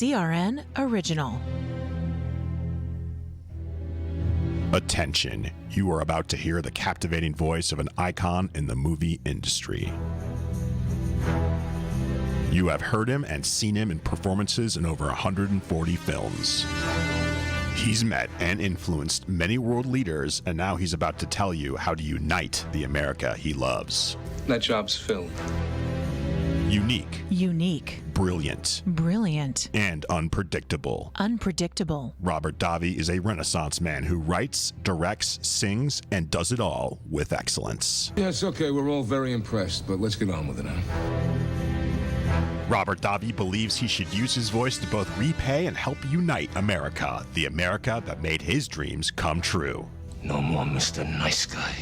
CRN Original. Attention, you are about to hear the captivating voice of an icon in the movie industry. You have heard him and seen him in performances in over 140 films. He's met and influenced many world leaders, and now he's about to tell you how to unite the America he loves. That job's filled. Unique. Brilliant. And unpredictable. Robert Davi is a Renaissance man who writes, directs, sings, and does it all with excellence. Yeah, it's okay. We're all very impressed, but let's get on with it now. Robert Davi believes he should use his voice to both repay and help unite America, the America that made his dreams come true. No more Mr. Nice Guy.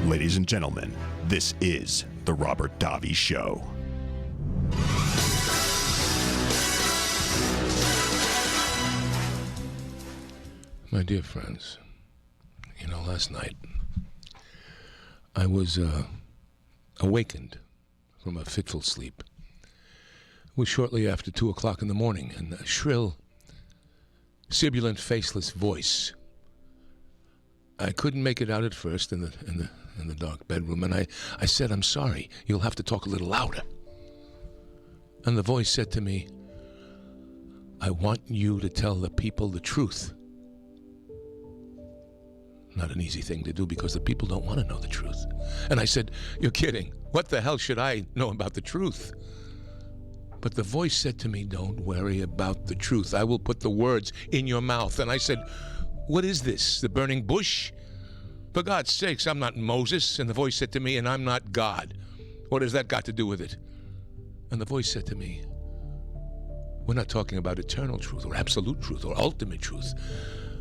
Ladies and gentlemen, this is The Robert Davi Show. My dear friends, last night I was awakened from a fitful sleep. It was shortly after 2 o'clock in the morning, and a shrill, sibilant, faceless voice. I couldn't make it out at first in the dark bedroom, and I said, "I'm sorry, you'll have to talk a little louder." And the voice said to me, "I want you to tell the people the truth." Not an easy thing to do because the people don't want to know the truth. And I said, "You're kidding. What the hell should I know about the truth?" But the voice said to me, "Don't worry about the truth. I will put the words in your mouth." And I said, "What is this, the burning bush? For God's sakes, I'm not Moses." And the voice said to me, "And I'm not God. What has that got to do with it?" And the voice said to me, "We're not talking about eternal truth or absolute truth or ultimate truth.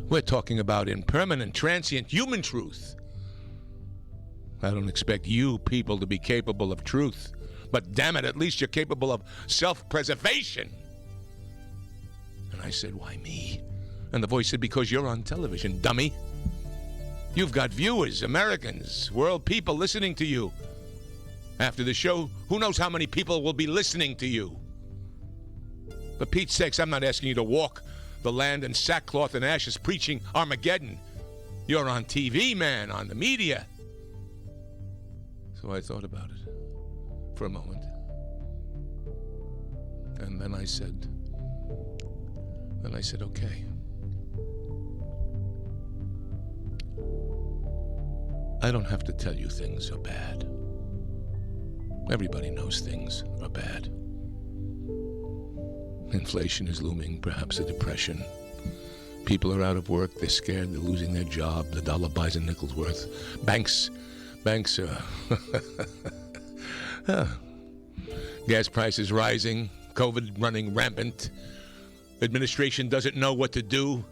We're talking about impermanent, transient human truth. I don't expect you people to be capable of truth, but damn it, at least you're capable of self-preservation." And I said, "Why me?" And the voice said, "Because you're on television, dummy. You've got viewers, Americans, world people listening to you. After the show, who knows how many people will be listening to you? For Pete's sakes, I'm not asking you to walk the land in sackcloth and ashes preaching Armageddon. You're on TV, man, on the media." So I thought about it for a moment. And then I said, "Okay. I don't have to tell you things are bad. Everybody knows things are bad. Inflation is looming, perhaps a depression. People are out of work, they're scared, they're losing their job, the dollar buys a nickel's worth. Banks are... Gas prices rising, COVID running rampant. Administration doesn't know what to do.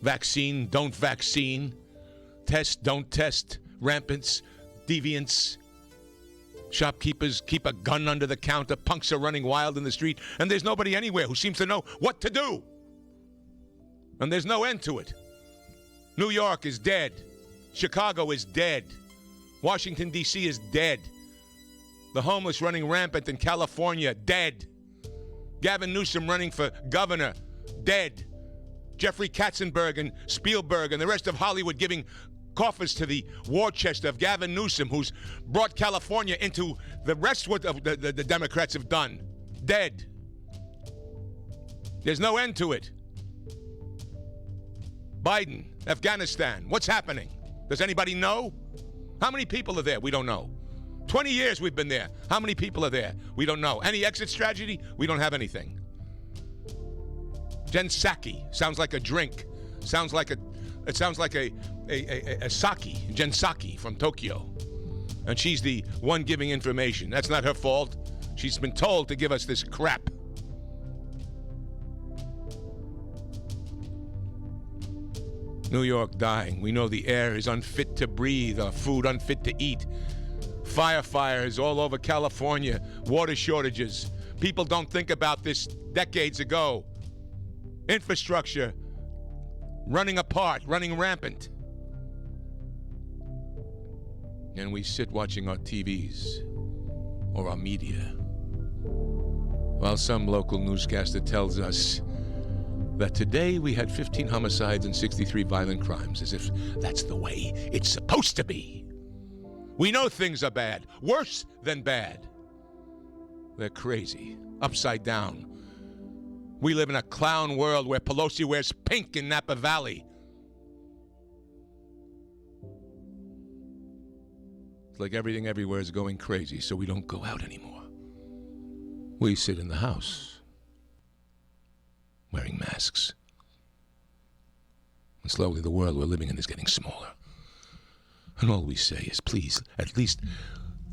Vaccine, don't vaccine. Test, don't test. Rampant deviance. Shopkeepers keep a gun under the counter. Punks are running wild in the street. And there's nobody anywhere who seems to know what to do. And there's no end to it. New York is dead. Chicago is dead. Washington, D.C. is dead. The homeless running rampant in California, dead. Gavin Newsom running for governor, dead. Jeffrey Katzenberg and Spielberg and the rest of Hollywood giving coffers to the war chest of Gavin Newsom, who's brought California into the rest what the Democrats have done. Dead. There's no end to it. Biden, Afghanistan, what's happening? Does anybody know? How many people are there? We don't know. 20 years we've been there. How many people are there? We don't know. Any exit strategy? We don't have anything. Jen Psaki sounds like a drink. It sounds like a sake, Jen Psaki from Tokyo. And she's the one giving information. That's not her fault. She's been told to give us this crap. New York dying. We know the air is unfit to breathe, food unfit to eat. Fires all over California, water shortages. People don't think about this decades ago. Infrastructure running apart, running rampant. And we sit watching our TVs or our media While some local newscaster tells us that today we had 15 homicides and 63 violent crimes, as if that's the way it's supposed to be. We know things are bad, worse than bad. They're crazy, upside down. We live in a clown world where Pelosi wears pink in Napa Valley. It's like everything everywhere is going crazy, so we don't go out anymore. We sit in the house, wearing masks. And slowly the world we're living in is getting smaller. And all we say is, please, at least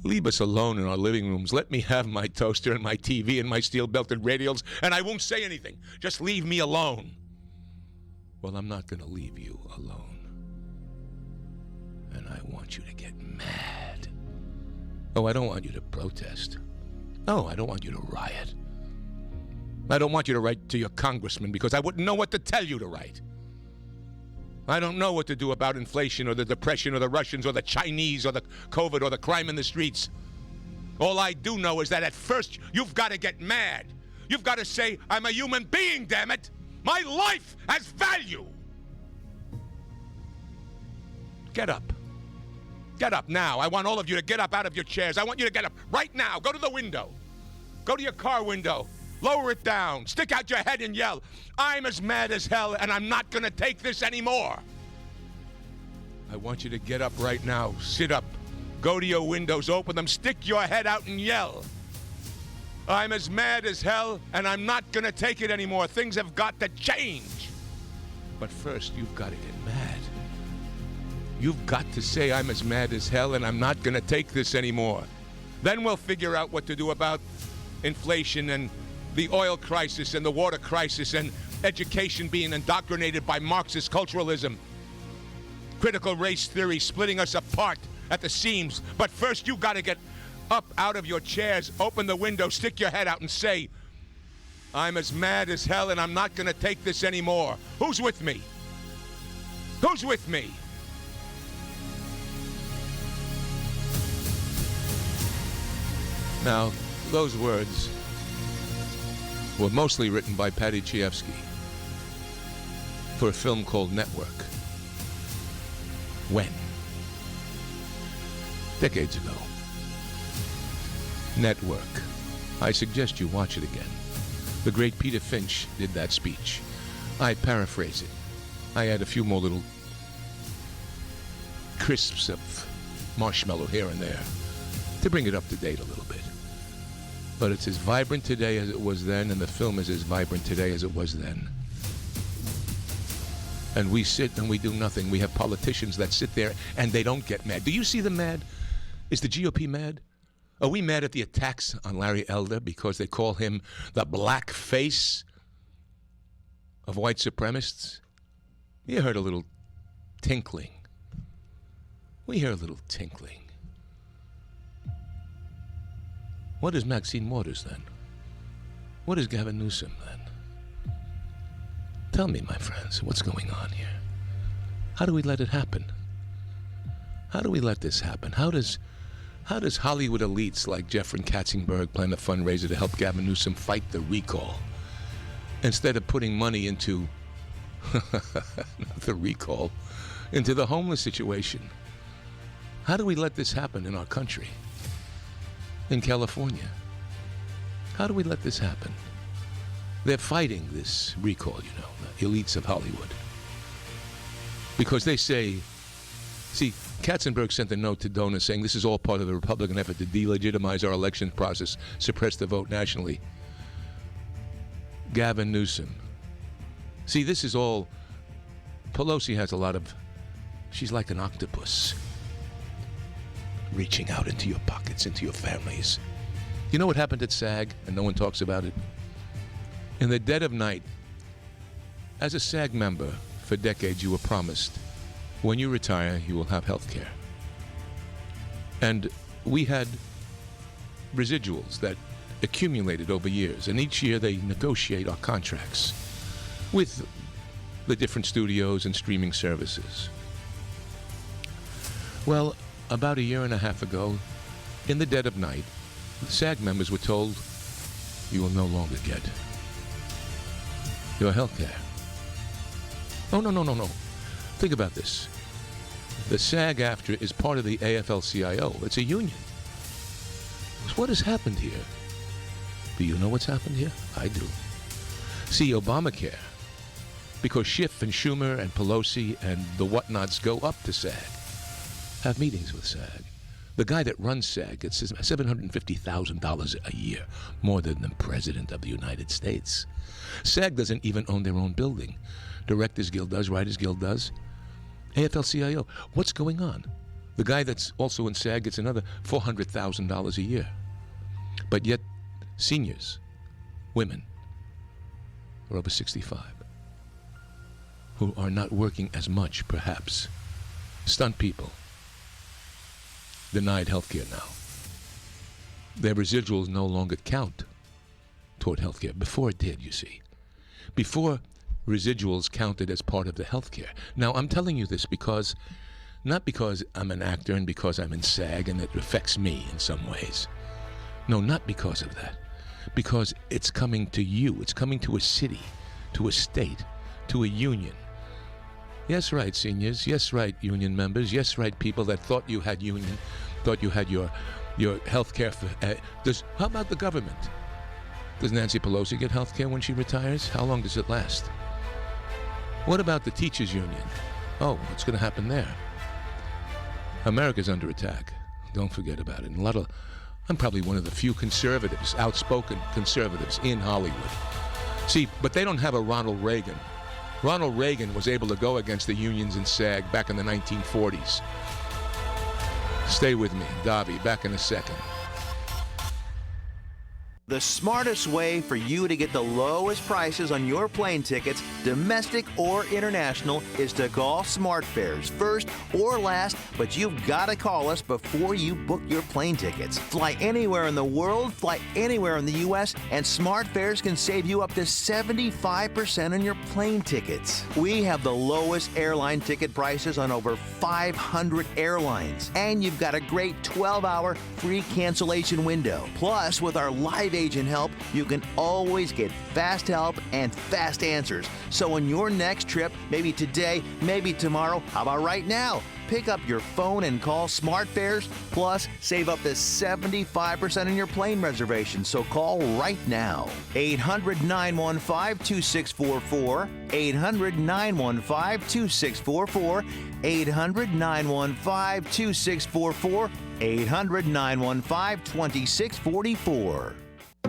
leave us alone in our living rooms. Let me have my toaster and my TV and my steel-belted radials, and I won't say anything. Just leave me alone. Well, I'm not going to leave you alone. And I want you to get mad. Oh, I don't want you to protest. No, I don't want you to riot. I don't want you to write to your congressman because I wouldn't know what to tell you to write. I don't know what to do about inflation or the depression or the Russians or the Chinese or the COVID or the crime in the streets. All I do know is that at first you've got to get mad. You've got to say, I'm a human being, damn it. My life has value. Get up. Get up now. I want all of you to get up out of your chairs. I want you to get up right now. Go to the window. Go to your car window. Lower it down. Stick out your head and yell, I'm as mad as hell and I'm not going to take this anymore. I want you to get up right now. Sit up. Go to your windows. Open them. Stick your head out and yell. I'm as mad as hell and I'm not going to take it anymore. Things have got to change. But first, you've got to get mad. You've got to say, I'm as mad as hell and I'm not going to take this anymore. Then we'll figure out what to do about inflation and the oil crisis and the water crisis and education being indoctrinated by Marxist culturalism. Critical race theory splitting us apart at the seams. But first, you've got to get up out of your chairs, open the window, stick your head out and say, I'm as mad as hell and I'm not going to take this anymore. Who's with me? Who's with me? Now, those words were mostly written by Paddy Chayefsky for a film called Network. When? Decades ago. Network. I suggest you watch it again. The great Peter Finch did that speech. I paraphrase it. I add a few more little crisps of marshmallow here and there to bring it up to date a little bit. But it's as vibrant today as it was then, and the film is as vibrant today as it was then. And we sit and we do nothing. We have politicians that sit there and they don't get mad. Do you see them mad? Is the GOP mad? Are we mad at the attacks on Larry Elder because they call him the black face of white supremacists? You heard a little tinkling. We hear a little tinkling. What is Maxine Waters then? What is Gavin Newsom then? Tell me, my friends, what's going on here? How do we let it happen? How do we let this happen? How does Hollywood elites like Jeffrey Katzenberg plan a fundraiser to help Gavin Newsom fight the recall instead of putting money into not the recall, into the homeless situation? How do we let this happen in our country? In California. How do we let this happen? They're fighting this recall, you know, the elites of Hollywood. Because they say, see, Katzenberg sent a note to donors saying this is all part of the Republican effort to delegitimize our election process, suppress the vote nationally. Gavin Newsom. See, this is all, Pelosi has a lot of, she's like an octopus, reaching out into your pockets, into your families. You know what happened at SAG, and no one talks about it? In the dead of night, as a SAG member, for decades you were promised, when you retire, you will have health care. And we had residuals that accumulated over years, and each year they negotiate our contracts with the different studios and streaming services. Well, about a year and a half ago, in the dead of night, SAG members were told, you will no longer get your health care. Oh, no. Think about this. The SAG-AFTRA is part of the AFL-CIO. It's a union. So what has happened here? Do you know what's happened here? I do. See, Obamacare, because Schiff and Schumer and Pelosi and the whatnots go up to SAG, have meetings with SAG. The guy that runs SAG gets $750,000 a year, more than the President of the United States. SAG doesn't even own their own building. Directors Guild does, Writers Guild does. AFL-CIO, what's going on? The guy that's also in SAG gets another $400,000 a year. But yet, seniors, women, are over 65, who are not working as much, perhaps. Stunt people, denied health care now. Their residuals no longer count toward health care. Before it did, you see. Before, residuals counted as part of the health care. Now, I'm telling you this because, not because I'm an actor and because I'm in SAG and it affects me in some ways. No, not because of that. Because it's coming to you. It's coming to a city, to a state, to a union. Yes, right, seniors. Yes, right, union members. Yes, right, people that thought you had union, thought you had your health care. How about the government? Does Nancy Pelosi get health care when she retires? How long does it last? What about the teachers' union? Oh, what's going to happen there? America's under attack. Don't forget about it. And I'm probably one of the few conservatives, outspoken conservatives in Hollywood. See, but they don't have a Ronald Reagan. Ronald Reagan was able to go against the unions in SAG back in the 1940s. Stay with me, Davi, back in a second. The smartest way for you to get the lowest prices on your plane tickets, domestic or international, is to call SmartFares first or last, but you've got to call us before you book your plane tickets. Fly anywhere in the world, fly anywhere in the U.S., and SmartFares can save you up to 75% on your plane tickets. We have the lowest airline ticket prices on over 500 airlines, and you've got a great 12-hour free cancellation window. Plus, with our live agent help, you can always get fast help and fast answers. So on your next trip, maybe today, maybe tomorrow, how about right now? Pick up your phone and call SmartFares, plus save up to 75% on your plane reservation. So call right now. 800-915-2644, 800-915-2644, 800-915-2644, 800-915-2644.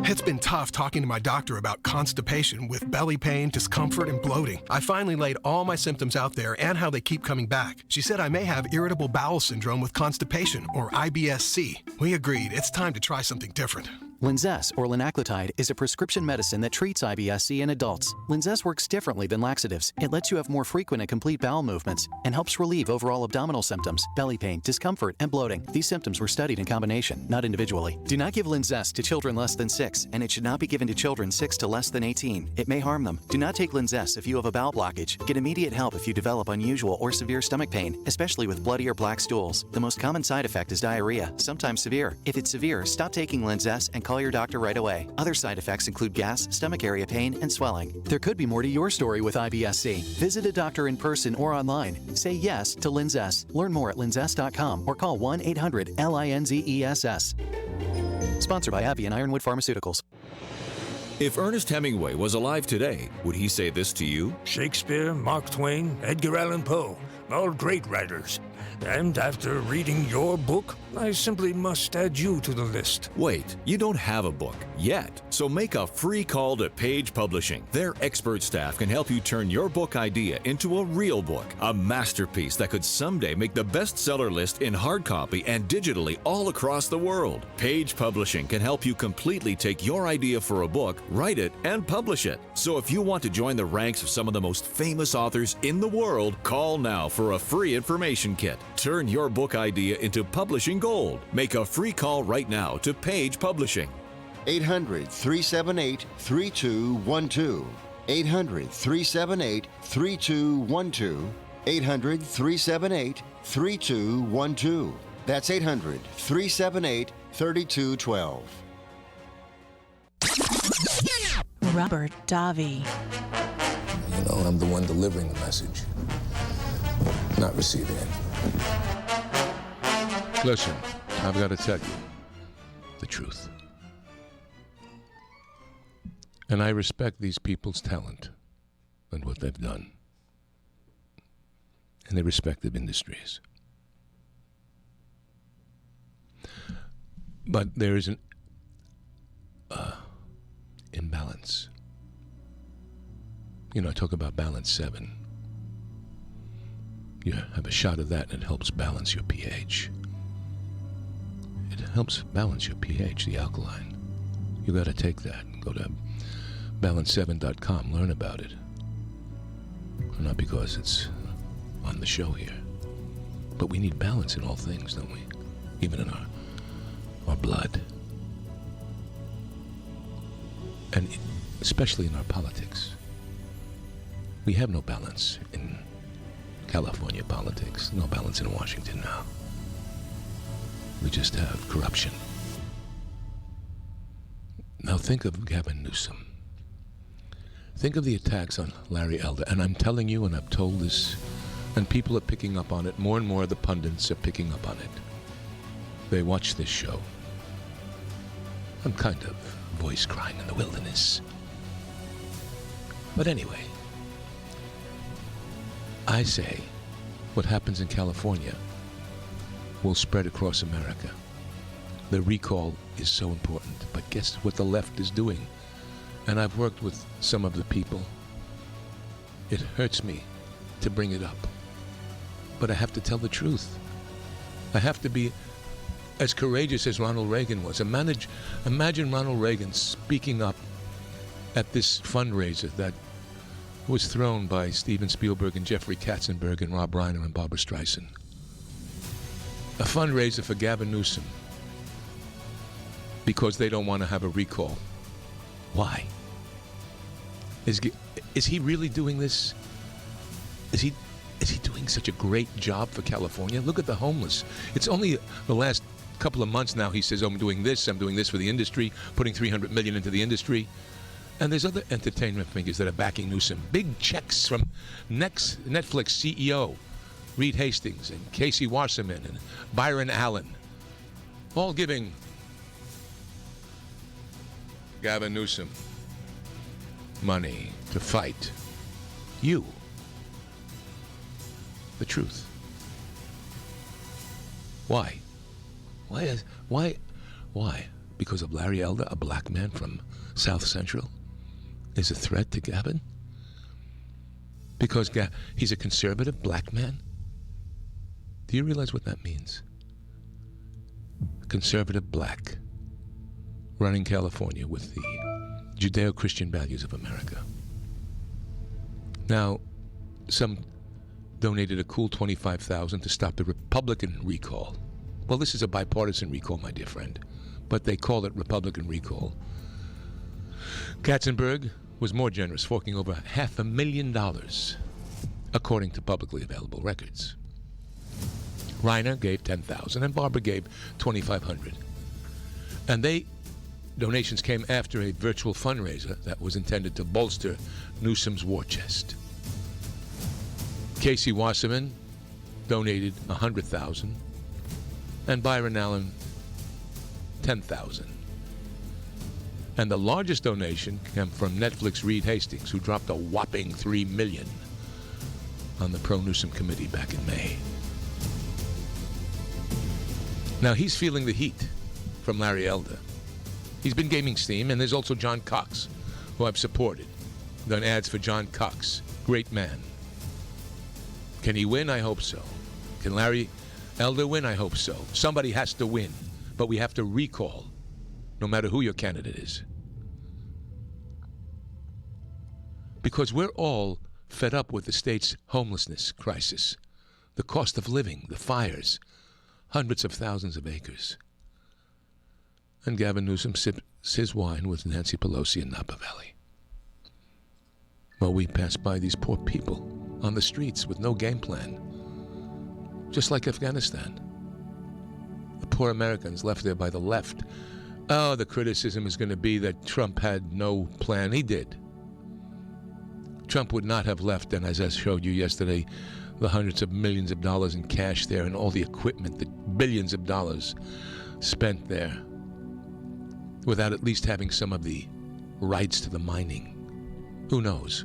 It's been tough talking to my doctor about constipation with belly pain, discomfort, and bloating. I finally laid all my symptoms out there and how they keep coming back. She said I may have irritable bowel syndrome with constipation, or IBS-C. We agreed it's time to try something different. Linzess, or linaclotide, is a prescription medicine that treats IBS-C in adults. Linzess works differently than laxatives. It lets you have more frequent and complete bowel movements and helps relieve overall abdominal symptoms, belly pain, discomfort, and bloating. These symptoms were studied in combination, not individually. Do not give Linzess to children less than 6, and it should not be given to children 6 to less than 18. It may harm them. Do not take Linzess if you have a bowel blockage. Get immediate help if you develop unusual or severe stomach pain, especially with bloody or black stools. The most common side effect is diarrhea, sometimes severe. If it's severe, stop taking Linzess and call your doctor right away. Other side effects include gas, stomach area pain, and swelling. There could be more to your story with IBS-C. Visit a doctor in person or online. Say yes to Linzess. Learn more at linzess.com or call 1-800-LINZESS. Sponsored by AbbVie and Ironwood Pharmaceuticals. If Ernest Hemingway was alive today, would he say this to you? Shakespeare, Mark Twain, Edgar Allan Poe, all great writers. And after reading your book, I simply must add you to the list. Wait, you don't have a book yet. So make a free call to Page Publishing. Their expert staff can help you turn your book idea into a real book, a masterpiece that could someday make the bestseller list in hard copy and digitally all across the world. Page Publishing can help you completely take your idea for a book, write it, and publish it. So if you want to join the ranks of some of the most famous authors in the world, call now for a free information kit. Turn your book idea into publishing gold. Make a free call right now to Page Publishing. 800-378-3212. 800-378-3212. 800-378-3212. That's 800-378-3212. Robert Davi. You know, I'm the one delivering the message, not receiving it. Listen, I've got to tell you the truth. And I respect these people's talent and what they've done in their respective industries. But there is an imbalance. You know, I talk about balance 7. You have a shot of that and it helps balance your pH. It helps balance your pH, the alkaline. You got to take that. Go to balance7.com, learn about it. Not because it's on the show here, but we need balance in all things, don't we? Even in our blood. And especially in our politics. We have no balance in California politics, no balance in Washington now. We just have corruption. Now think of Gavin Newsom. Think of the attacks on Larry Elder. And I'm telling you, and I've told this, and people are picking up on it. More and more of the pundits are picking up on it. They watch this show. I'm kind of voice crying in the wilderness. But anyway, I say what happens in California will spread across America. The recall is so important. But guess what the left is doing? And I've worked with some of the people. It hurts me to bring it up. But I have to tell the truth. I have to be as courageous as Ronald Reagan was. Imagine Ronald Reagan speaking up at this fundraiser that was thrown by Steven Spielberg and Jeffrey Katzenberg and Rob Reiner and Barbara Streisand. A fundraiser for Gavin Newsom because they don't want to have a recall. Why? Is he really doing this? Is he doing such a great job for California? Look at the homeless. It's only the last couple of months now he says, I'm doing this for the industry, putting $300 million into the industry. And there's other entertainment figures that are backing Newsom. Big checks from Netflix CEO Reed Hastings and Casey Wasserman and Byron Allen, all giving Gavin Newsom money to fight you. The truth. Why? Why? Because of Larry Elder, a black man from South Central, is a threat to Gavin? Because he's a conservative black man? Do you realize what that means? A conservative black running California with the Judeo-Christian values of America. Now, some donated a cool $25,000 to stop the Republican recall. Well, this is a bipartisan recall, my dear friend, but they call it Republican recall. Katzenberg was more generous, forking over $500,000, according to publicly available records. Reiner gave $10,000 and Barbara gave $2,500. And donations came after a virtual fundraiser that was intended to bolster Newsom's war chest. Casey Wasserman donated $100,000 and Byron Allen $10,000. And the largest donation came from Netflix Reed Hastings, who dropped a whopping $3 million on the pro-Newsom committee back in May. Now he's feeling the heat from Larry Elder. He's been gaining steam, and there's also John Cox, who I've supported. Done ads for John Cox. Great man. Can he win? I hope so. Can Larry Elder win? I hope so. Somebody has to win, but we have to recall, no matter who your candidate is. Because we're all fed up with the state's homelessness crisis, the cost of living, the fires, hundreds of thousands of acres. And Gavin Newsom sips his wine with Nancy Pelosi in Napa Valley. While we pass by these poor people on the streets with no game plan, just like Afghanistan. The poor Americans left there by the left Oh, the criticism is going to be that Trump had no plan. He did. Trump would not have left, and as I showed you yesterday, the hundreds of millions of dollars in cash there and all the equipment, the billions of dollars spent there, without at least having some of the rights to the mining. Who knows?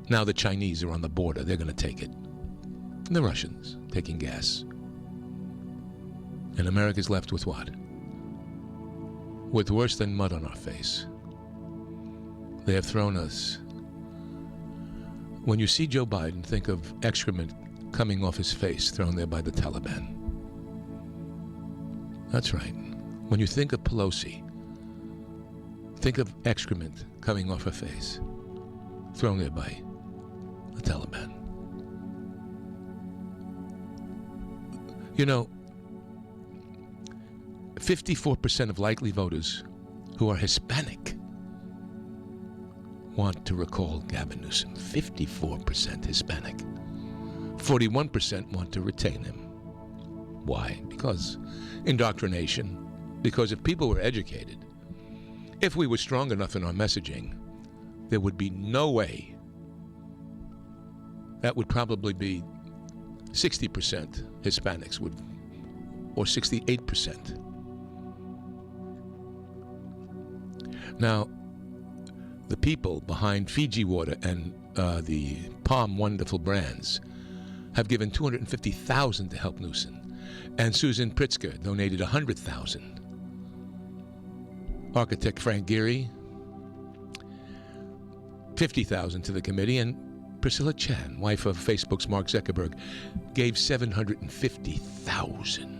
Now the Chinese are on the border. They're going to take it. And the Russians taking gas. And America's left with what? With worse than mud on our face. They have thrown us. When you see Joe Biden, think of excrement coming off his face thrown there by the Taliban. That's right. When you think of Pelosi, think of excrement coming off her face thrown there by the Taliban. You know, 54% of likely voters who are Hispanic want to recall Gavin Newsom. 54% Hispanic. 41% want to retain him. Why? Because indoctrination. Because if people were educated, if we were strong enough in our messaging, there would be no way. That would probably be 60% Hispanics would, or 68%. Now, the people behind Fiji Water and the Palm Wonderful brands have given $250,000 to help Newsom, and Susan Pritzker donated $100,000. Architect Frank Gehry, $50,000 to the committee, and Priscilla Chan, wife of Facebook's Mark Zuckerberg, gave $750,000.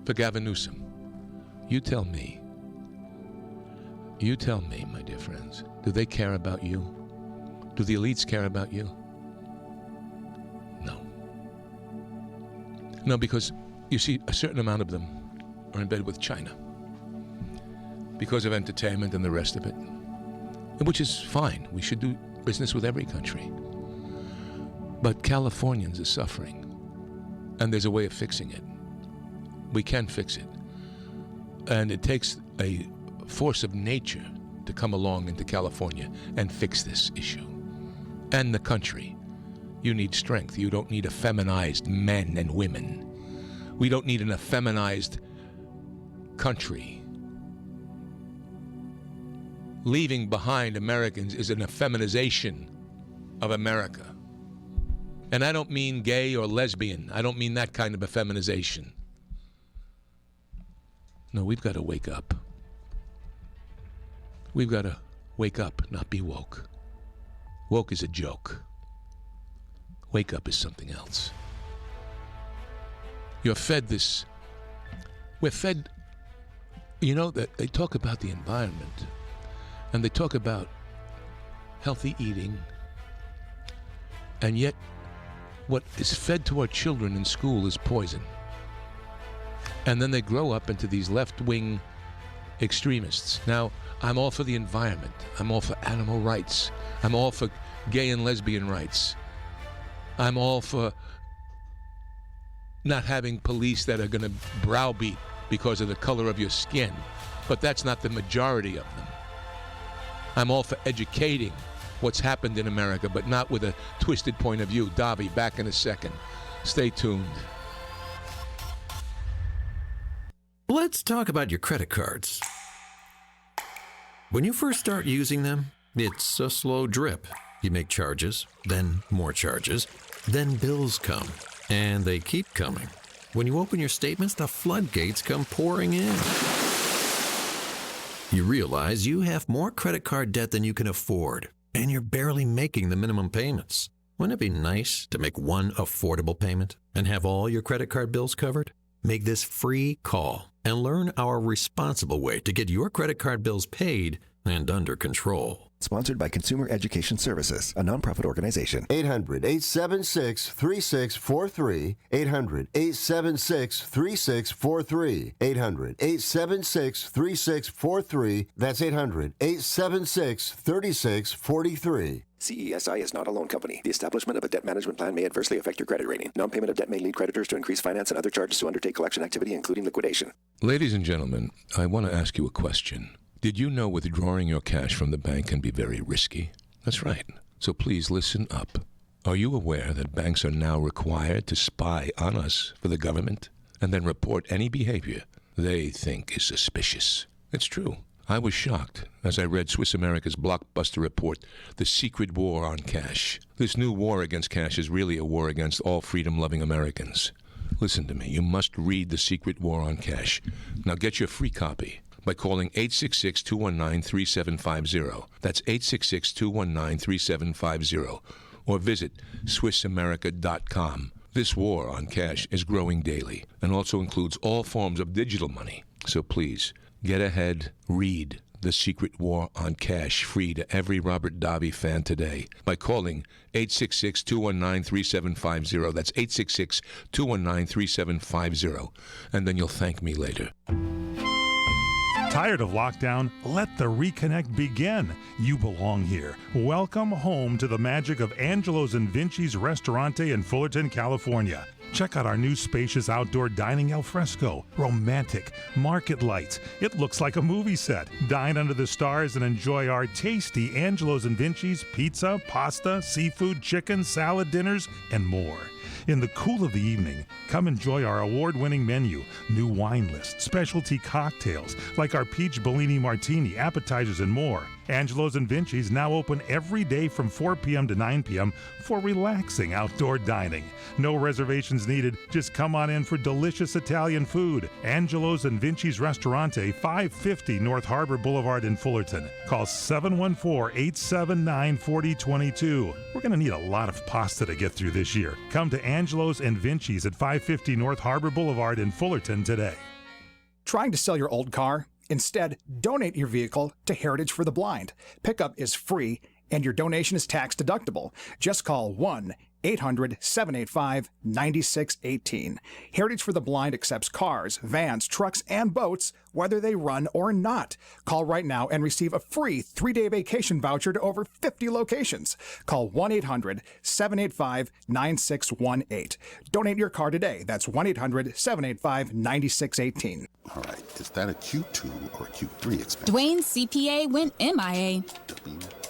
For Gavin Newsom. You tell me, my dear friends, do they care about you? Do the elites care about you? No. No, because you see, a certain amount of them are in bed with China because of entertainment and the rest of it, which is fine. We should do business with every country. But Californians are suffering, and there's a way of fixing it. We can fix it. And it takes a force of nature to come along into California and fix this issue. And the country. You need strength. You don't need effeminized men and women. We don't need an effeminized country. Leaving behind Americans is an effeminization of America. And I don't mean gay or lesbian. I don't mean that kind of effeminization. No, we've got to wake up. We've got to wake up, not be woke. Woke is a joke. Wake up is something else. You're fed this. We're fed, you know, that they talk about the environment, and they talk about healthy eating, and yet what is fed to our children in school is poison. And then they grow up into these left-wing extremists. Now, I'm all for the environment. I'm all for animal rights. I'm all for gay and lesbian rights. I'm all for not having police that are going to browbeat because of the color of your skin. But that's not the majority of them. I'm all for educating what's happened in America, but not with a twisted point of view. Davi, back in a second. Stay tuned. Let's talk about your credit cards. When you first start using them, it's a slow drip. You make charges, then more charges, then bills come, and they keep coming. When you open your statements, the floodgates come pouring in. You realize you have more credit card debt than you can afford, and you're barely making the minimum payments. Wouldn't it be nice to make one affordable payment and have all your credit card bills covered? Make this free call and learn our responsible way to get your credit card bills paid and under control. Sponsored by Consumer Education Services, a nonprofit organization. 800-876-3643. 800-876-3643. 800-876-3643. That's 800-876-3643. CESI is not a loan company. The establishment of a debt management plan may adversely affect your credit rating. Non-payment of debt may lead creditors to increase finance and other charges to undertake collection activity, including liquidation. Ladies and gentlemen, I want to ask you a question. Did you know withdrawing your cash from the bank can be very risky? That's right. So please listen up. Are you aware that banks are now required to spy on us for the government and then report any behavior they think is suspicious? It's true. I was shocked as I read Swiss America's blockbuster report, The Secret War on Cash. This new war against cash is really a war against all freedom-loving Americans. Listen to me. You must read The Secret War on Cash. Now get your free copy by calling 866-219-3750. That's 866-219-3750. Or visit SwissAmerica.com. This war on cash is growing daily and also includes all forms of digital money. So please, get ahead, read The Secret War on Cash free to every Robert Davi fan today by calling 866-219-3750. That's 866-219-3750. And then you'll thank me later. Tired of lockdown? Let the reconnect begin. You belong here. Welcome home to the magic of Angelo's and Vinci's Restaurante in Fullerton, California. Check out our new spacious outdoor dining al fresco. Romantic. Market lights. It looks like a movie set. Dine under the stars and enjoy our tasty Angelo's and Vinci's pizza, pasta, seafood, chicken, salad dinners, and more. In the cool of the evening, come enjoy our award-winning menu, new wine list, specialty cocktails like our Peach Bellini Martini, appetizers, and more. Angelo's and Vinci's now open every day from 4 p.m. to 9 p.m. for relaxing outdoor dining. No reservations needed. Just come on in for delicious Italian food. Angelo's and Vinci's Restaurante, 550 North Harbor Boulevard in Fullerton. Call 714-879-4022. We're going to need a lot of pasta to get through this year. Come to Angelo's and Vinci's at 550 North Harbor Boulevard in Fullerton today. Trying to sell your old car? Instead, donate your vehicle to Heritage for the Blind. Pickup is free, and your donation is tax deductible. Just call 1-800-785-9618. Heritage for the Blind accepts cars, vans, trucks, and boats, whether they run or not. Call right now and receive a free 3-day vacation voucher to over 50 locations. Call 1-800-785-9618. Donate your car today. That's 1-800-785-9618. All right, is that a Q2 or a Q3 expense? Dwayne's CPA went MIA.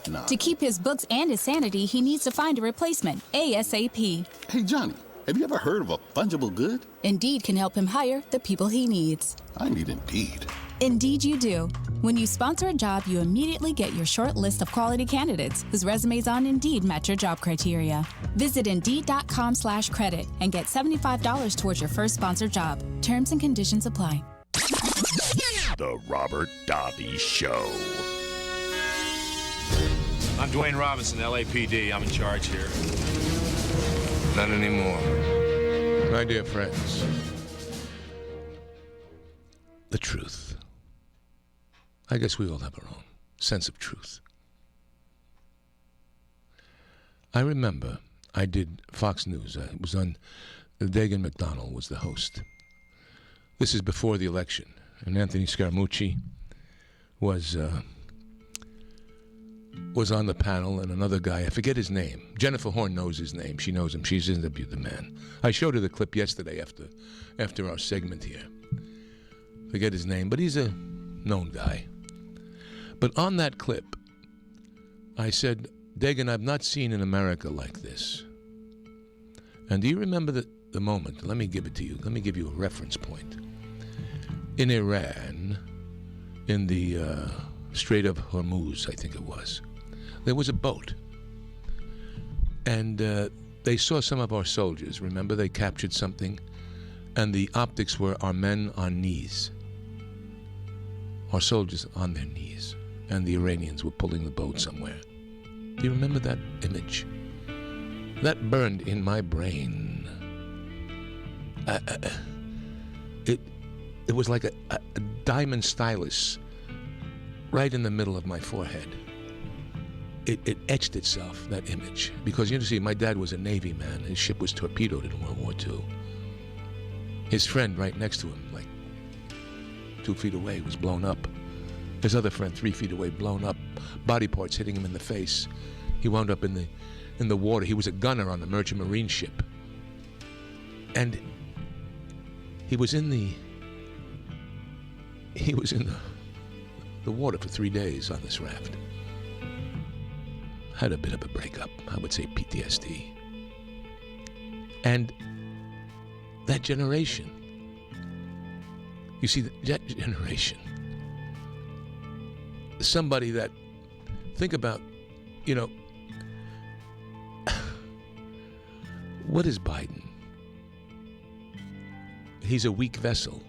Nah. To keep his books and his sanity, he needs to find a replacement ASAP. Hey, Johnny, have you ever heard of a fungible good? Indeed can help him hire the people he needs. I need Indeed. Indeed you do. When you sponsor a job, you immediately get your short list of quality candidates whose resumes on Indeed match your job criteria. Visit Indeed.com/credit and get $75 towards your first sponsored job. Terms and conditions apply. The Robert Davi Show. I'm Dwayne Robinson, LAPD. I'm in charge here. Not anymore. My dear friends, the truth. I guess we all have our own sense of truth. I remember I did Fox News. I was on, Dagan McDonnell was the host. This is before the election. And Anthony Scaramucci was on the panel, and another guy, I forget his name. Jennifer Horn knows his name. She knows him. She's interviewed the man. I showed her the clip yesterday after our segment here. Forget his name, but he's a known guy. But on that clip, I said, Dagan, I've not seen an America like this. And do you remember the moment? Let me give it to you. Let me give you a reference point. In Iran, in the Strait of Hormuz, I think it was, there was a boat. And they saw some of our soldiers. Remember, they captured something? And the optics were our men on knees. Our soldiers on their knees. And the Iranians were pulling the boat somewhere. Do you remember that image? That burned in my brain. It was like a diamond stylus right in the middle of my forehead. it etched itself, that image. Because, you see, my dad was a Navy man. His ship was torpedoed in World War II. His friend right next to him, like 2 feet away, was blown up. His other friend 3 feet away, blown up. Body parts hitting him in the face. He wound up in the water. He was a gunner on the Merchant Marine ship. And he was in the water for 3 days on this raft. Had a bit of a breakup, I would say PTSD. And that generation, you see, that generation, somebody that, think about, you know, what is Biden? He's a weak vessel.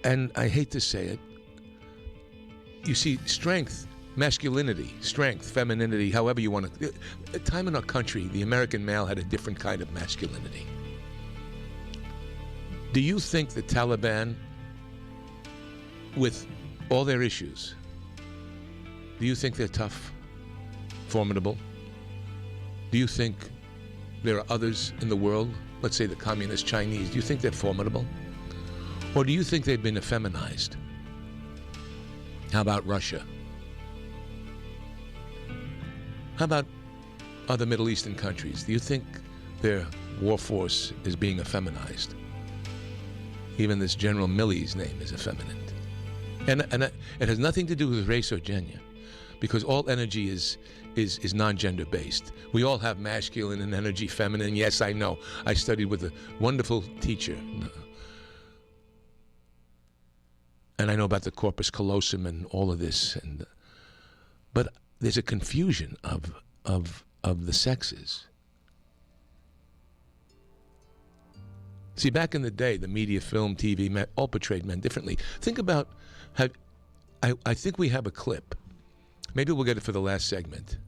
And I hate to say it, you see, strength, masculinity, strength, femininity, however you want to. At a time in our country, the American male had a different kind of masculinity. Do you think the Taliban, with all their issues, do you think they're tough, formidable? Do you think there are others in the world, let's say the communist Chinese, do you think they're formidable? Or do you think they've been effeminized? How about Russia? How about other Middle Eastern countries? Do you think their war force is being effeminized? Even this General Milley's name is effeminate. And it has nothing to do with race or gender, because all energy is non-gender based. We all have masculine and energy, feminine. Yes, I know. I studied with a wonderful teacher. And I know about the corpus callosum and all of this. But there's a confusion of the sexes. See, back in the day, the media, film, TV, all portrayed men differently. Think about I think we have a clip. Maybe we'll get it for the last segment.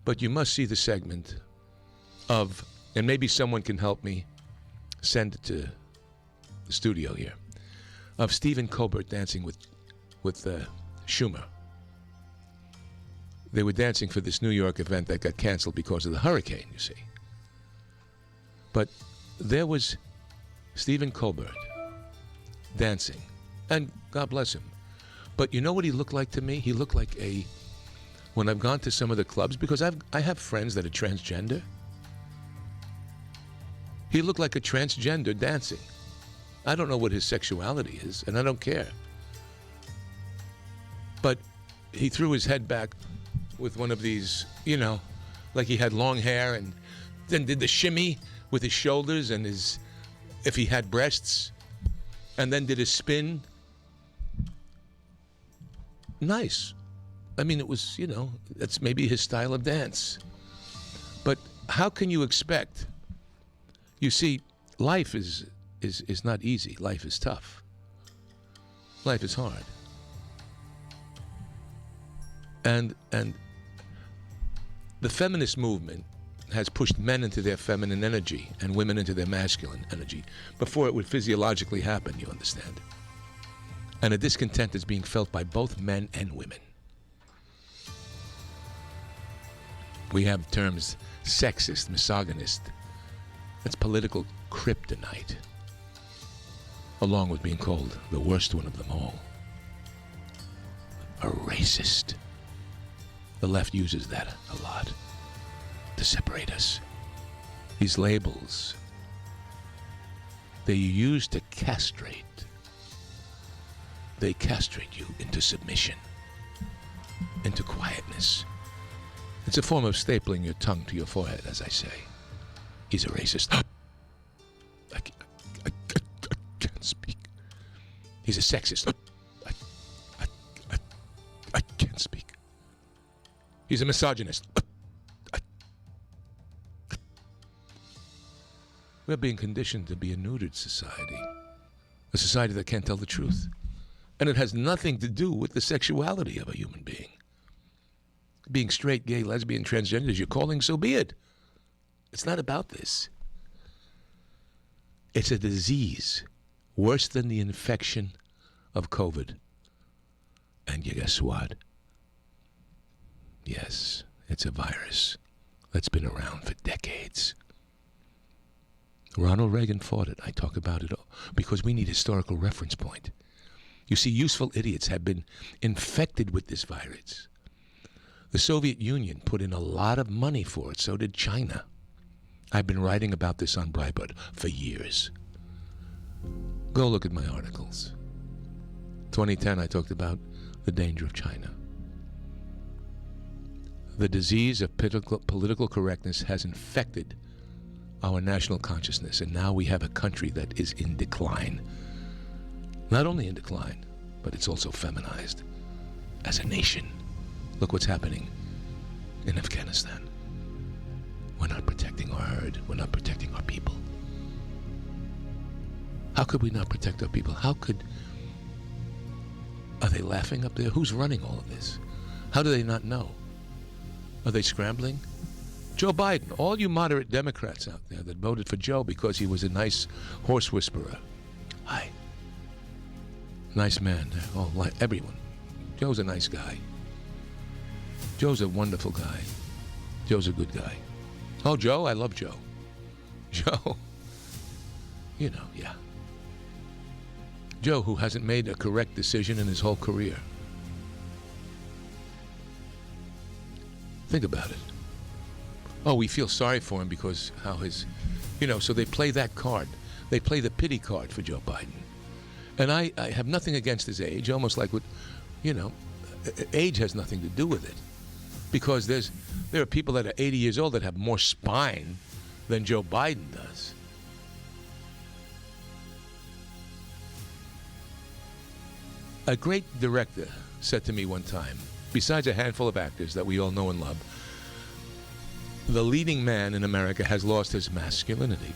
But you must see the segment of, and maybe someone can help me send it to the studio here, of Stephen Colbert dancing with Schumer. They were dancing for this New York event that got canceled because of the hurricane, you see. But there was Stephen Colbert dancing, and God bless him. But you know what he looked like to me? He looked like when I've gone to some of the clubs, because I have friends that are transgender. He looked like a transgender dancing. I don't know what his sexuality is, and I don't care. But he threw his head back with one of these, you know, like he had long hair, and then did the shimmy with his shoulders and if he had breasts, and then did a spin. Nice. I mean, it was, you know, that's maybe his style of dance. But how can you expect? You see, life is not easy. Life is tough. Life is hard. And the feminist movement has pushed men into their feminine energy and women into their masculine energy before it would physiologically happen, you understand? And a discontent is being felt by both men and women. We have terms sexist, misogynist. That's political kryptonite, along with being called the worst one of them all, a racist. The left uses that a lot to separate us. These labels, they're used to castrate. They castrate you into submission, into quietness. It's a form of stapling your tongue to your forehead, as I say. He's a racist. I can't speak. He's a sexist. I can't speak. He's a misogynist. We're being conditioned to be a neutered society. A society that can't tell the truth. And it has nothing to do with the sexuality of a human being. Being straight, gay, lesbian, transgender is your calling, so be it. It's not about this. It's a disease worse than the infection of COVID. And you guess what? Yes, it's a virus that's been around for decades. Ronald Reagan fought it. I talk about it because we need a historical reference point. You see, useful idiots have been infected with this virus. The Soviet Union put in a lot of money for it. So did China. I've been writing about this on Breitbart for years. Go look at my articles. 2010, I talked about the danger of China. The disease of political correctness has infected our national consciousness, and now we have a country that is in decline. Not only in decline, but it's also feminized as a nation. Look what's happening in Afghanistan. We're not protecting our herd. We're not protecting our people. How could we not protect our people? Are they laughing up there? Who's running all of this? How do they not know? Are they scrambling? Joe Biden, all you moderate Democrats out there that voted for Joe because he was a nice horse whisperer. Hi. Nice man. Oh, like everyone. Joe's a nice guy. Joe's a wonderful guy. Joe's a good guy. Oh, Joe? I love Joe. Joe. You know, yeah. Joe, who hasn't made a correct decision in his whole career. Think about it. Oh, we feel sorry for him because how his, so they play that card. They play the pity card for Joe Biden. And I have nothing against his age, almost like what, age has nothing to do with it. Because there are people that are 80 years old that have more spine than Joe Biden does. A great director said to me one time, besides a handful of actors that we all know and love, the leading man in America has lost his masculinity.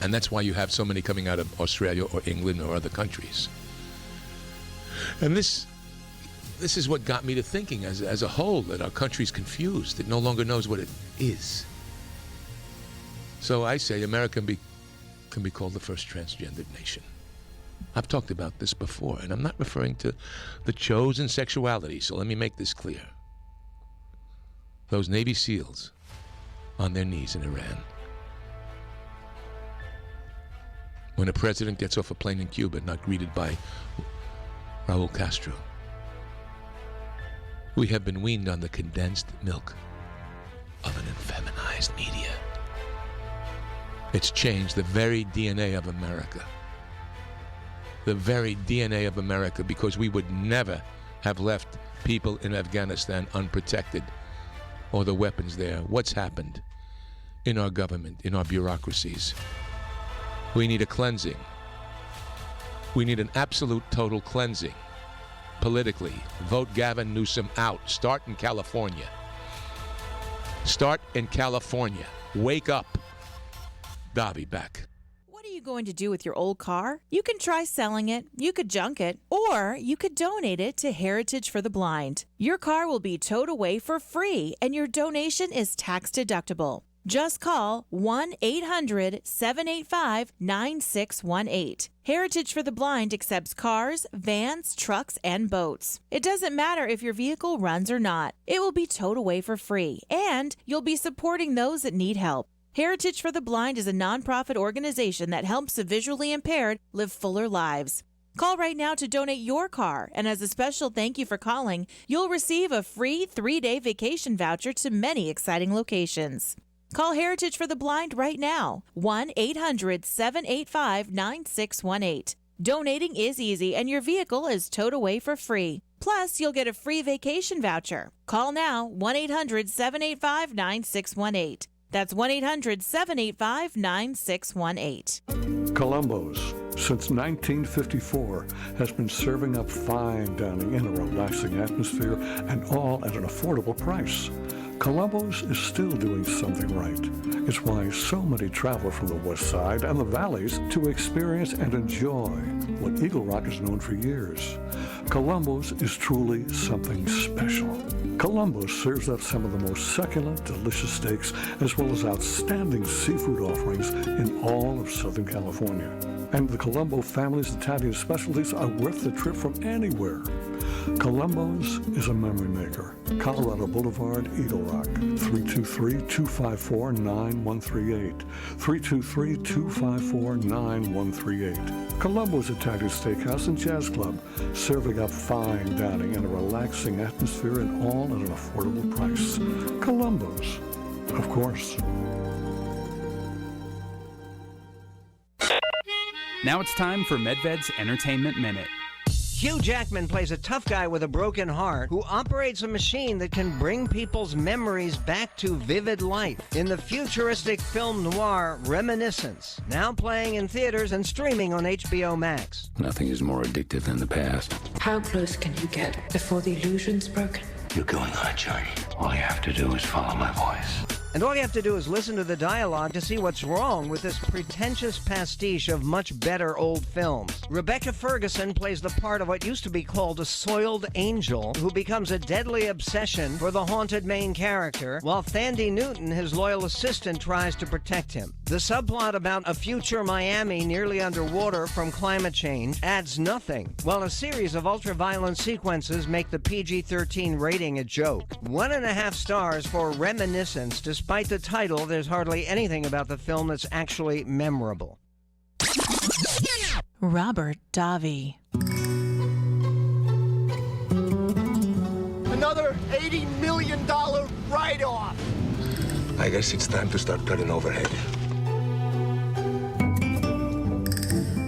And that's why you have so many coming out of Australia or England or other countries. And this is what got me to thinking as a whole that our country's confused. It no longer knows what it is. So I say America can be called the first transgendered nation. I've talked about this before, and I'm not referring to the chosen sexuality, so let me make this clear. Those Navy SEALs on their knees in Iran. When a president gets off a plane in Cuba, not greeted by Raul Castro. We have been weaned on the condensed milk of an effeminized media. It's changed the very DNA of America. The very DNA of America, because we would never have left people in Afghanistan unprotected or the weapons there. What's happened in our government, in our bureaucracies? We need a cleansing. We need an absolute total cleansing. Politically, vote Gavin Newsom out. Start in California. Start in California. Wake up. Davi, back. What are you going to do with your old car? You can try selling it, you could junk it, or you could donate it to Heritage for the Blind. Your car will be towed away for free, and your donation is tax deductible. Just call 1-800-785-9618. Heritage for the Blind accepts cars, vans, trucks, and boats. It doesn't matter if your vehicle runs or not. It will be towed away for free, and you'll be supporting those that need help. Heritage for the Blind is a nonprofit organization that helps the visually impaired live fuller lives. Call right now to donate your car, and as a special thank you for calling, you'll receive a free 3-day vacation voucher to many exciting locations. Call Heritage for the Blind right now, 1-800-785-9618. Donating is easy, and your vehicle is towed away for free. Plus, you'll get a free vacation voucher. Call now, 1-800-785-9618. That's 1-800-785-9618. Columbo's, since 1954, has been serving up fine dining in a relaxing atmosphere and all at an affordable price. Columbo's is still doing something right. It's why so many travel from the West Side and the Valleys to experience and enjoy what Eagle Rock has known for years. Columbo's is truly something special. Columbo's serves up some of the most succulent, delicious steaks, as well as outstanding seafood offerings in all of Southern California. And the Colombo family's Italian specialties are worth the trip from anywhere. Colombo's is a memory maker. Colorado Boulevard, Eagle Rock. 323-254-9138. 323-254-9138. Colombo's Italian Steakhouse and Jazz Club, serving up fine dining in a relaxing atmosphere and all at an affordable price. Colombo's, of course. Now it's time for MedVed's Entertainment Minute. Hugh Jackman plays a tough guy with a broken heart who operates a machine that can bring people's memories back to vivid life in the futuristic film noir Reminiscence, now playing in theaters and streaming on HBO Max. Nothing is more addictive than the past. How close can you get before the illusion's broken? You're going on a journey. All you have to do is follow my voice. And all you have to do is listen to the dialogue to see what's wrong with this pretentious pastiche of much better old films. Rebecca Ferguson plays the part of what used to be called a soiled angel who becomes a deadly obsession for the haunted main character, while Thandie Newton, his loyal assistant, tries to protect him. The subplot about a future Miami nearly underwater from climate change adds nothing, while a series of ultra-violent sequences make the PG-13 rating a joke. 1.5 stars for Reminiscence. Despite the title, there's hardly anything about the film that's actually memorable. Robert Davi. Another $80 million write-off. I guess it's time to start cutting overhead.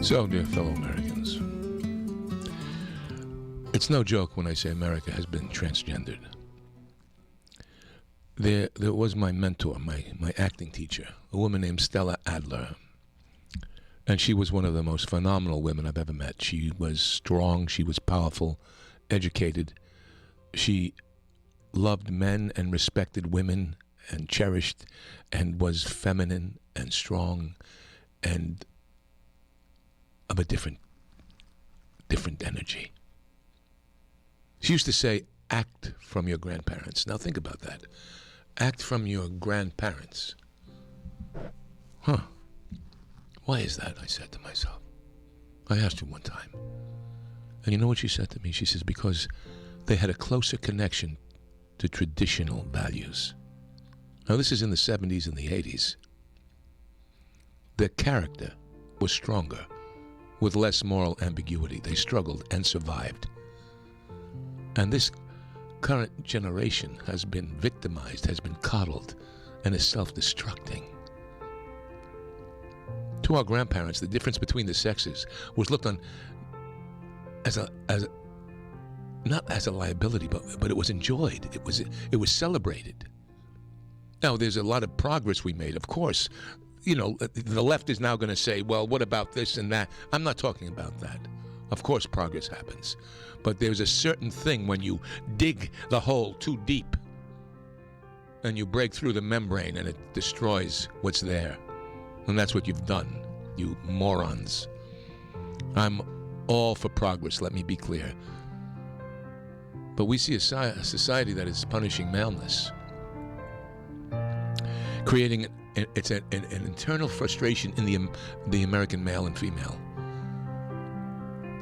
So, dear fellow Americans, it's no joke when I say America has been transgendered. There was my mentor, my acting teacher, a woman named Stella Adler. And she was one of the most phenomenal women I've ever met. She was strong, she was powerful, educated. She loved men and respected women and cherished and was feminine and strong and of a different energy. She used to say, act from your grandparents. Now think about that. Act from your grandparents. Huh. Why is that? I said to myself. I asked her one time. And you know what she said to me? She says, because they had a closer connection to traditional values. Now this is in the 70s and the 80s. Their character was stronger, with less moral ambiguity. They struggled and survived. And this current generation has been victimized, has been coddled, and is self-destructing. To our grandparents, the difference between the sexes was looked on as not as a liability, but it was enjoyed. It was celebrated. Now, there's a lot of progress we made, of course. You know, the left is now going to say, well, what about this and that? I'm not talking about that. Of course, progress happens. But there's a certain thing when you dig the hole too deep and you break through the membrane and it destroys what's there. And that's what you've done, you morons. I'm all for progress, let me be clear. But we see a society that is punishing maleness, creating an internal frustration in the American male and female.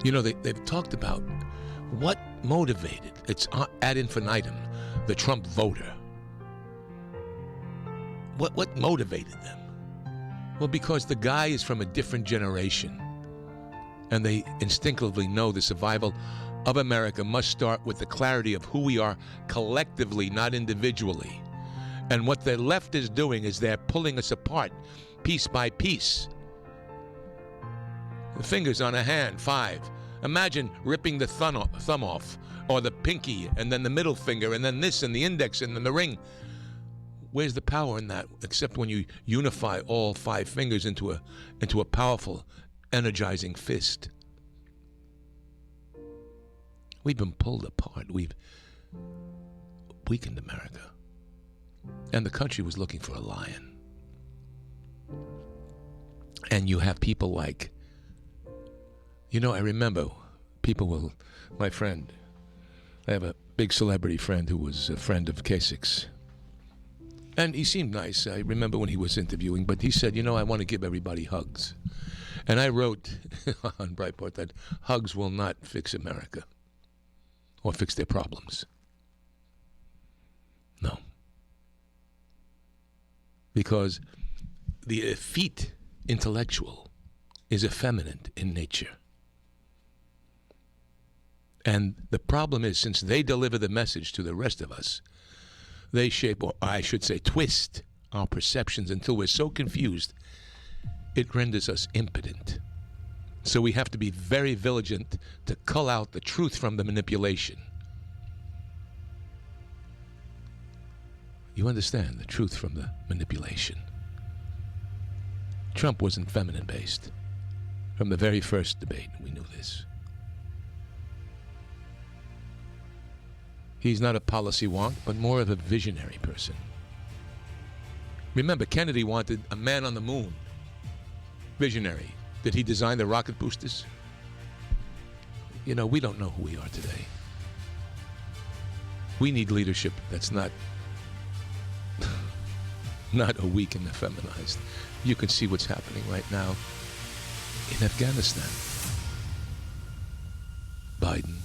You know, they've talked about what motivated, it's ad infinitum, the Trump voter. What motivated them? Well, because the guy is from a different generation, and they instinctively know the survival of America must start with the clarity of who we are collectively, not individually. And what the left is doing is they're pulling us apart, piece by piece. The fingers on a hand, 5. Imagine ripping the thumb off, or the pinky, and then the middle finger, and then this, and the index, and then the ring. Where's the power in that, except when you unify all 5 fingers into a powerful, energizing fist? We've been pulled apart. We've weakened America. And the country was looking for a lion. And you have people like, you know, I remember my friend, I have a big celebrity friend who was a friend of Kasich's. And he seemed nice. I remember when he was interviewing, but he said, you know, I want to give everybody hugs. And I wrote on Breitbart that hugs will not fix America or fix their problems. No. Because the effete intellectual is effeminate in nature. And the problem is, since they deliver the message to the rest of us, they shape, or I should say twist, our perceptions until we're so confused, it renders us impotent. So we have to be very vigilant to cull out the truth from the manipulation. You understand the truth from the manipulation. Trump wasn't feminine-based. From the very first debate, we knew this. He's not a policy wonk, but more of a visionary person. Remember, Kennedy wanted a man on the moon. Visionary. Did he design the rocket boosters? You know, we don't know who we are today. We need leadership that's not a weak and effeminized. You can see what's happening right now in Afghanistan. Biden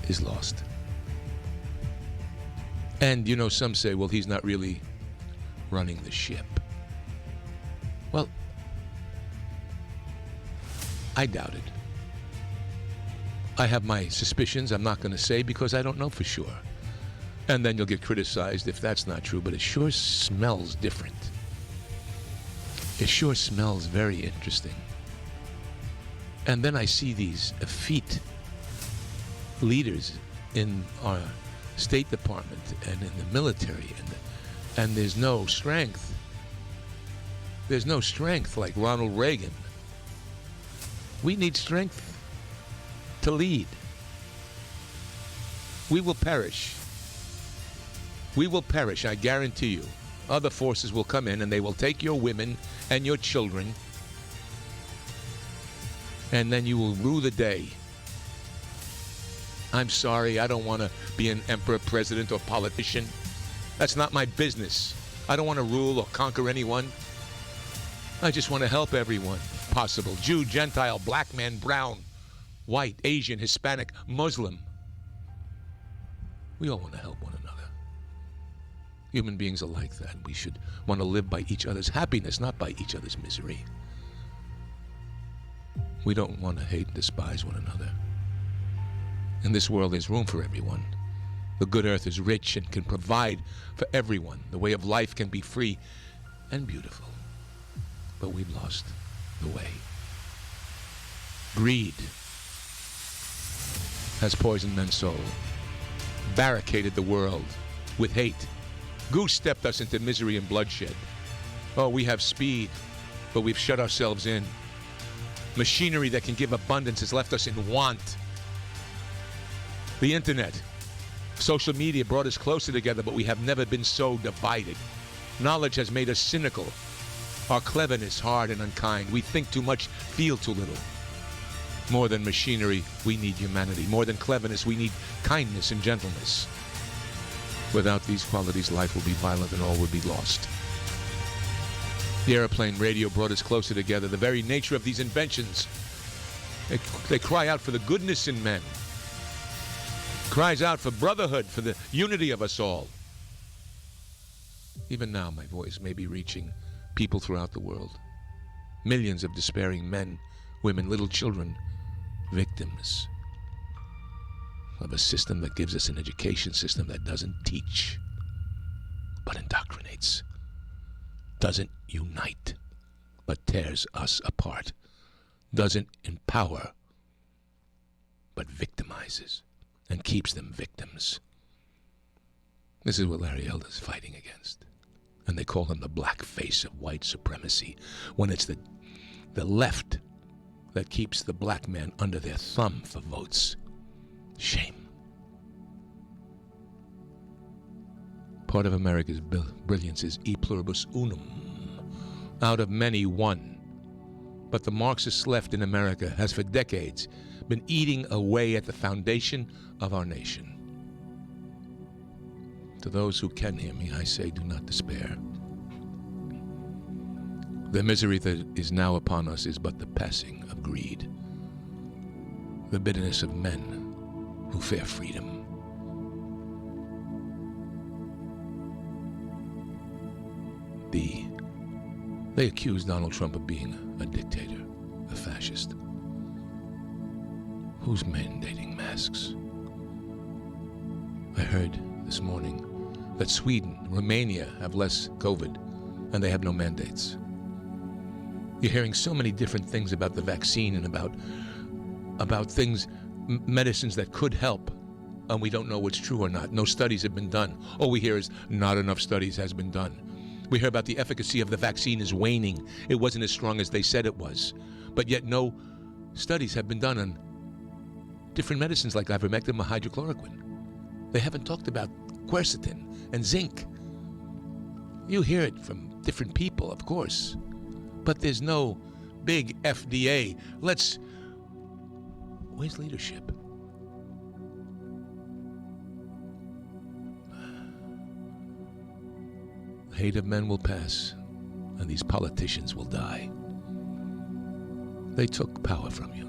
is lost. And, you know, some say, well, he's not really running the ship. Well, I doubt it. I have my suspicions. I'm not going to say because I don't know for sure. And then you'll get criticized if that's not true, but it sure smells different. It sure smells very interesting. And then I see these effete leaders in our State Department and in the military, and there's no strength. There's no strength like Ronald Reagan. We need strength to lead. We will perish. We will perish, I guarantee you. Other forces will come in and they will take your women and your children, and then you will rue the day. I'm sorry, I don't want to be an emperor, president, or politician. That's not my business. I don't want to rule or conquer anyone. I just want to help everyone if possible. Jew, Gentile, black man, brown, white, Asian, Hispanic, Muslim. We all want to help one another. Human beings are like that. We should want to live by each other's happiness, not by each other's misery. We don't want to hate and despise one another. In this world, there's room for everyone. The good earth is rich and can provide for everyone. The way of life can be free and beautiful. But we've lost the way. Greed has poisoned men's soul, barricaded the world with hate, goose-stepped us into misery and bloodshed. Oh, we have speed, but we've shut ourselves in. Machinery that can give abundance has left us in want. The internet, social media brought us closer together, but we have never been so divided. Knowledge has made us cynical. Our cleverness hard and unkind. We think too much, feel too little. More than machinery, we need humanity. More than cleverness, we need kindness and gentleness. Without these qualities, life will be violent and all will be lost. The airplane radio brought us closer together. The very nature of these inventions, they cry out for the goodness in men. Cries out for brotherhood, for the unity of us all. Even now, my voice may be reaching people throughout the world. Millions of despairing men, women, little children, victims of a system that gives us an education system that doesn't teach, but indoctrinates. Doesn't unite, but tears us apart. Doesn't empower, but victimizes and keeps them victims. This is what Larry Elder's fighting against. And they call him the black face of white supremacy, when it's the left that keeps the black man under their thumb for votes. Shame. Part of America's brilliance is e pluribus unum. Out of many, one. But the Marxist left in America has for decades been eating away at the foundation of our nation. To those who can hear me, I say, do not despair. The misery that is now upon us is but the passing of greed, the bitterness of men who fear freedom. They accuse Donald Trump of being a dictator, a fascist. Who's mandating masks? I heard this morning that Sweden, Romania have less COVID, and they have no mandates. You're hearing so many different things about the vaccine and about things, medicines that could help, and we don't know what's true or not. No studies have been done. All we hear is not enough studies has been done. We hear about the efficacy of the vaccine is waning. It wasn't as strong as they said it was. But yet no studies have been done on different medicines like ivermectin or hydrochloroquine. They haven't talked about quercetin and zinc. You hear it from different people, of course. But there's no big FDA. Where's leadership? The hate of men will pass, and these politicians will die. They took power from you.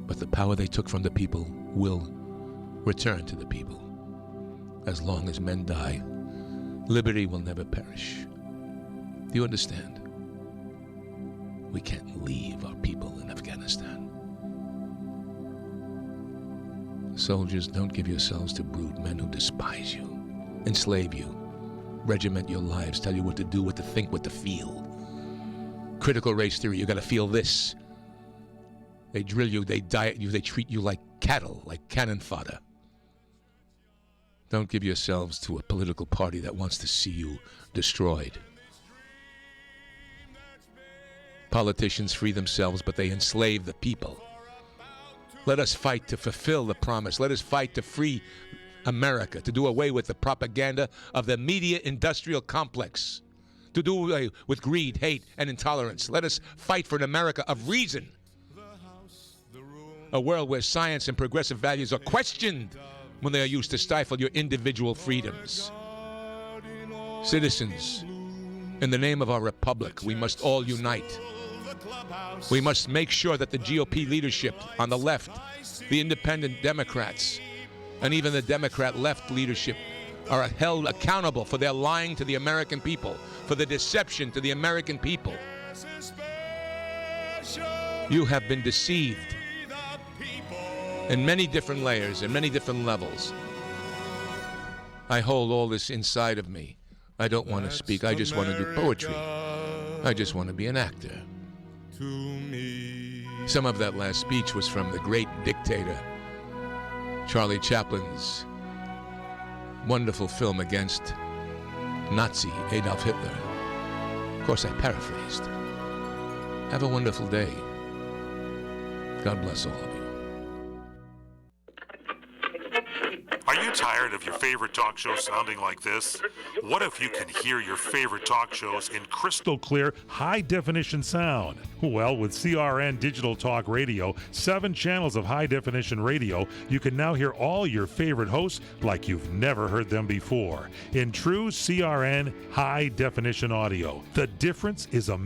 But the power they took from the people will return to the people. As long as men die, liberty will never perish. Do you understand? We can't leave our people in Afghanistan. Soldiers, don't give yourselves to brute men who despise you, enslave you, regiment your lives, tell you what to do, what to think, what to feel. Critical race theory, you gotta feel this. They drill you, they diet you, they treat you like cattle, like cannon fodder. Don't give yourselves to a political party that wants to see you destroyed. Politicians free themselves, but they enslave the people. Let us fight to fulfill the promise. Let us fight to free America, to do away with the propaganda of the media industrial complex, to do away with greed, hate, and intolerance. Let us fight for an America of reason, a world where science and progressive values are questioned when they are used to stifle your individual freedoms. Citizens, in the name of our republic, we must all unite. We must make sure that the GOP leadership on the left, the independent Democrats, and even the Democrat left leadership are held accountable for their lying to the American people, for the deception to the American people. You have been deceived in many different layers and many different levels. I hold all this inside of me. I don't want to speak. I just want to do poetry. I just want to be an actor. Some of that last speech was from the great dictator, Charlie Chaplin's wonderful film against Nazi Adolf Hitler. Of course, I paraphrased. Have a wonderful day. God bless all of you. Are you tired of your favorite talk show sounding like this? What if you can hear your favorite talk shows in crystal clear, high-definition sound? Well, with CRN Digital Talk Radio, 7 channels of high-definition radio, you can now hear all your favorite hosts like you've never heard them before. In true CRN high-definition audio, the difference is amazing.